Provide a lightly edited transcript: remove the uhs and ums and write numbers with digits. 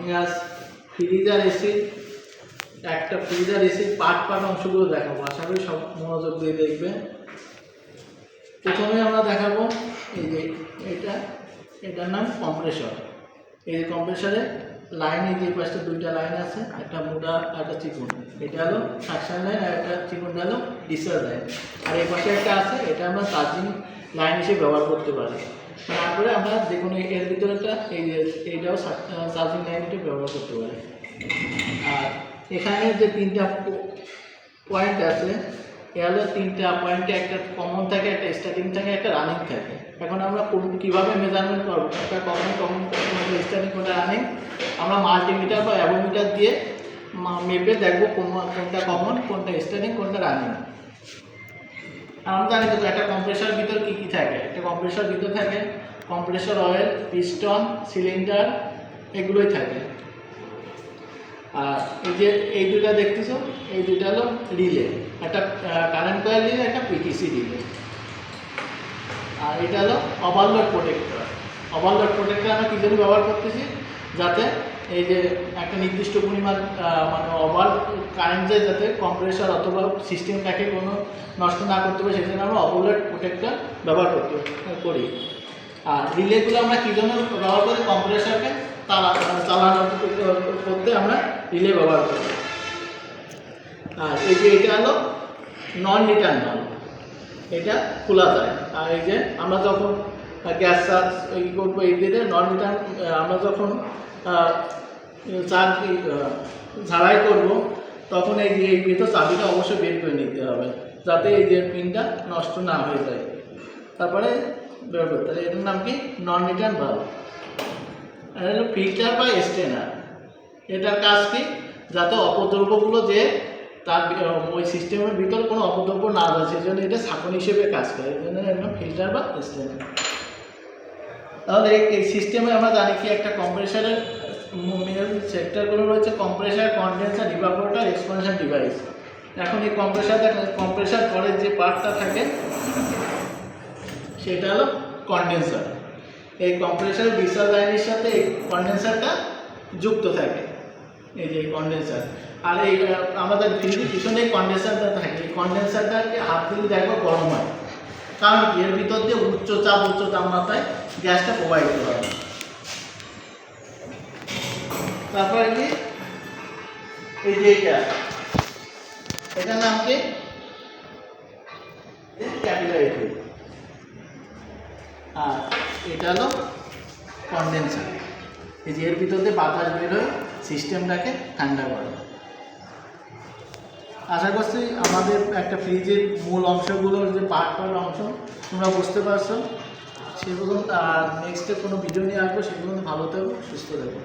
আমি আজ freezer AC একটা ফ্রিজার এসির পার্ট অংশগুলো দেখাবো। আশা করি সব মনোযোগ দিয়ে দেখবে। প্রথমে আমরা দেখাবো এই যে এটার নাম কম্প্রেসর। এই কম্প্রেসরে লাইনে যে পাশে দুইটা লাইন আছে, একটা মোটা একটা চিকন। এটা হলো সাকশন লাইন আর একটা চিকনটা হলো ডিসচার্জ লাইন। আর এই পাশে একটা আছে, এটা আমরা চার্জিং লাইন হিসেবে ব্যবহার করতে পারি। তারপরে আমরা যে কোনো এর ভিতরেটা এইটাও চার্জিং লাইন হিসেবে ব্যবহার করতে পারি। আর এখানে যে তিনটা পয়েন্ট আছে, এ হলো তিনটা পয়েন্টে একটা কমন থাকে, একটা স্টার্টিং থাকে, একটা রানিং থাকে। এখন আমরা কীভাবে মেজারমেন্ট করবো একটা কমন স্টার্টিং কোনটা রানিং, আমরা মাল্টিমিটার বা অ্যাভোমিটার দিয়ে মেপে দেখবো কোনটা কমন, কোনটা স্টার্টিং, কোনটা রানিং। আমরা জানি তো একটা কম্প্রেসর ভিতর কী কী থাকে। একটা কম্প্রেসর ভিতর থাকে কম্প্রেসর অয়েল, পিস্টন, সিলিন্ডার, এগুলোই থাকে। আর এই যে এই দুটা দেখতেছো, এই দুটা হলো রিলে, একটা কারেন্ট কয়েল রিলে, একটা পিটিসি রিলে। আর এটা হলো ওভারলোড প্রোটেক্টর। ওভারলোড প্রোটেক্টর আমরা কী জন্য ব্যবহার করতেছি, যাতে এই যে একটা নির্দিষ্ট পরিমাণ মানে ওভার কারেন্ট যায়, যাতে কম্প্রেসর অথবা সিস্টেমটাকে কোনো নষ্ট না করতে পারে, সেজন্য আমরা ওভারলোড প্রোটেক্টর ব্যবহার করি। আর রিলেগুলো আমরা কী জন্য ব্যবহার করি, কম্প্রেসরকে চালানো করতে আমরা রিলে ব্যবহার করি। আর এই যে এটা হলো নন রিটার্ন নল, এটা খোলা যায়। আর এই যে আমরা যখন গ্যাস চার্জ করবো এই দিয়ে নন রিটার্ন, আমরা যখন চার্জ ঝাড়াই করবো তখন এই যে এই ভিতর চাবিটা অবশ্যই বের করে নিতে হবে, যাতে এই যে পিনটা নষ্ট না হয়ে যায়। তারপরে বের করতে হবে। এটার নাম কি, নন রিটার্ন ভালভ। আর হলো ফিল্টার বা স্টেনার। এটার কাজ কি, যাতে অপদ্রব্যগুলো যে তার ওই সিস্টেমের ভিতর কোনো অপদ্রব্য না যায়, সেই জন্য এটা ছাঁকনি হিসেবে কাজ করে। এই জন্য এর নাম ফিল্টার বা স্টেনার। তাহলে এই সিস্টেমে আমরা জানি কি, একটা কম্প্রেসারের মেন সেক্টরগুলো রয়েছে compressor, condenser, evaporator, expansion device. এখন এই কম্প্রেসার পরের যে পার্টটা থাকে সেটা হলো কনডেন্সার। এই কম্প্রেসারের ডিসচার্জ লাইনের সাথে এই কনডেন্সারটা যুক্ত থাকে, এই যে কনডেন্সার। আর এই আমাদের ফ্রিজের পিছনে কনডেন্সারটা থাকে। এই কনডেন্সারটাকে হাত দিলে দেখবো গরম হয়, কারণ এর ভিতর দিয়ে উচ্চ তাপমাত্রায় গ্যাসটা প্রবাহিত হয়। তারপরে কি, এই যে এটার নাম কি, ক্যাপিলারি ফিল্ড। আর এটা হলো কনডেন্সার। এই যে এর ভিতর দিয়ে বাতাস বের হয়ে সিস্টেমটাকে ঠান্ডা করে। আশা করছি আমাদের একটা ফ্রিজের মূল অংশগুলোর যে পার্ট অংশ তোমরা বুঝতে পারছো। সেগুলো আর নেক্সটে কোনো ভিডিও নিয়ে আসবো। সেগুলো ভালো থাকো, সুস্থ থাকো।